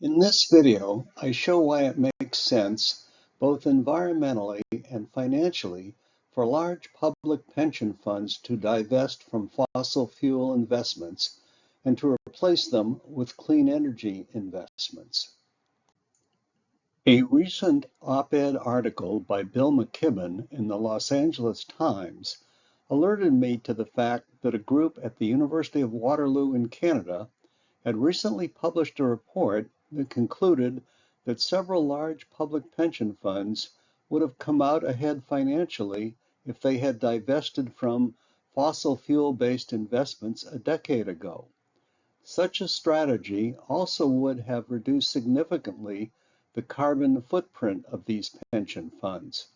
In this video, I show why it makes sense, both environmentally and financially, for large public pension funds to divest from fossil fuel investments and to replace them with clean energy investments. A recent op-ed article by Bill McKibben in the Los Angeles Times alerted me to the fact that a group at the University of Waterloo in Canada had recently published a report that concluded that several large public pension funds would have come out ahead financially if they had divested from fossil fuel-based investments a decade ago. Such a strategy also would have reduced significantly the carbon footprint of these pension funds.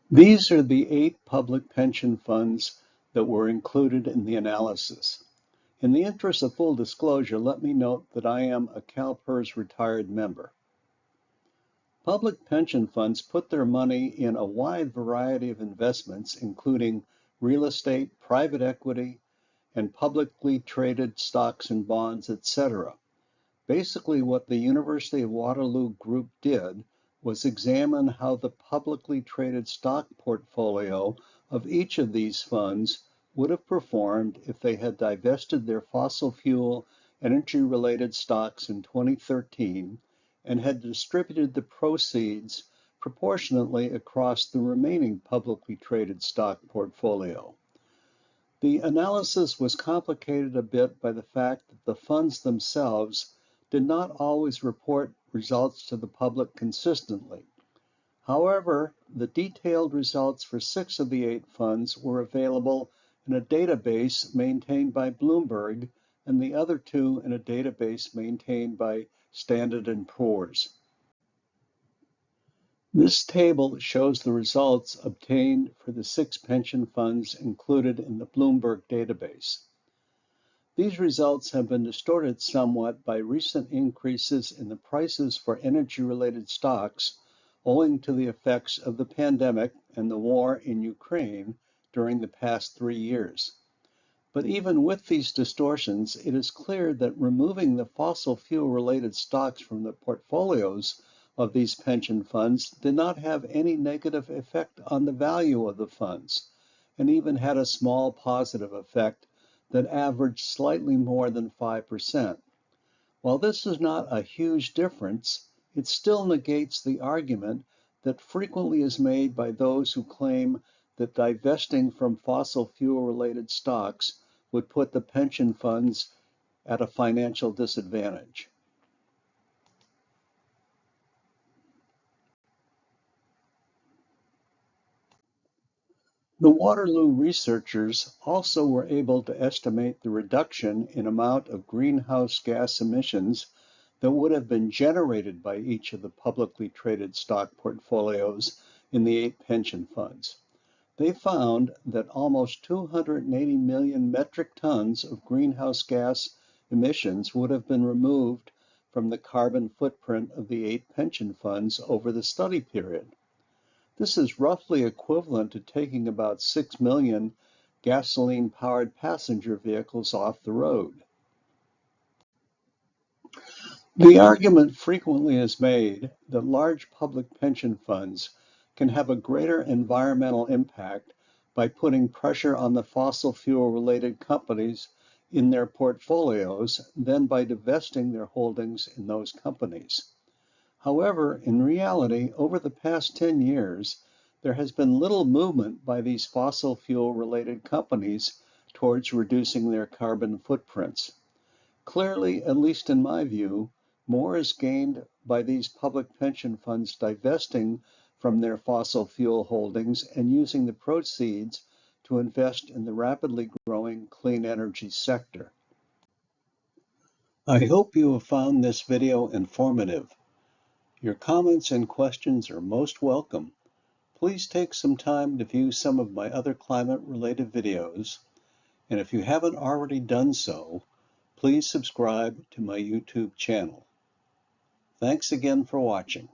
These are the 8 public pension funds that were included in the analysis. In the interest of full disclosure, let me note that I am a CalPERS retired member. Public pension funds put their money in a wide variety of investments, including real estate, private equity, and publicly traded stocks and bonds, etc. Basically, what the University of Waterloo group did was examine how the publicly traded stock portfolio of each of these funds would have performed if they had divested their fossil fuel energy-related stocks in 2013 and had distributed the proceeds proportionately across the remaining publicly traded stock portfolio. The analysis was complicated a bit by the fact that the funds themselves did not always report results to the public consistently. However, the detailed results for 6 of the 8 funds were available in a database maintained by Bloomberg and the other 2 in a database maintained by Standard & Poor's. This table shows the results obtained for the 6 pension funds included in the Bloomberg database. These results have been distorted somewhat by recent increases in the prices for energy-related stocks owing to the effects of the pandemic and the war in Ukraine during the past 3 years. But even with these distortions, it is clear that removing the fossil fuel-related stocks from the portfolios of these pension funds did not have any negative effect on the value of the funds, and even had a small positive effect that averaged slightly more than 5%. While this is not a huge difference, it still negates the argument that frequently is made by those who claim that divesting from fossil fuel-related stocks would put the pension funds at a financial disadvantage. The Waterloo researchers also were able to estimate the reduction in amount of greenhouse gas emissions that would have been generated by each of the publicly traded stock portfolios in the 8 pension funds. They found that almost 280 million metric tons of greenhouse gas emissions would have been removed from the carbon footprint of the 8 pension funds over the study period. This is roughly equivalent to taking about 6 million gasoline-powered passenger vehicles off the road. The argument frequently is made that large public pension funds can have a greater environmental impact by putting pressure on the fossil fuel-related companies in their portfolios than by divesting their holdings in those companies. However, in reality, over the past 10 years, there has been little movement by these fossil fuel-related companies towards reducing their carbon footprints. Clearly, at least in my view, more is gained by these public pension funds divesting from their fossil fuel holdings and using the proceeds to invest in the rapidly growing clean energy sector. I hope you have found this video informative. Your comments and questions are most welcome. Please take some time to view some of my other climate-related videos, and if you haven't already done so, please subscribe to my YouTube channel. Thanks again for watching.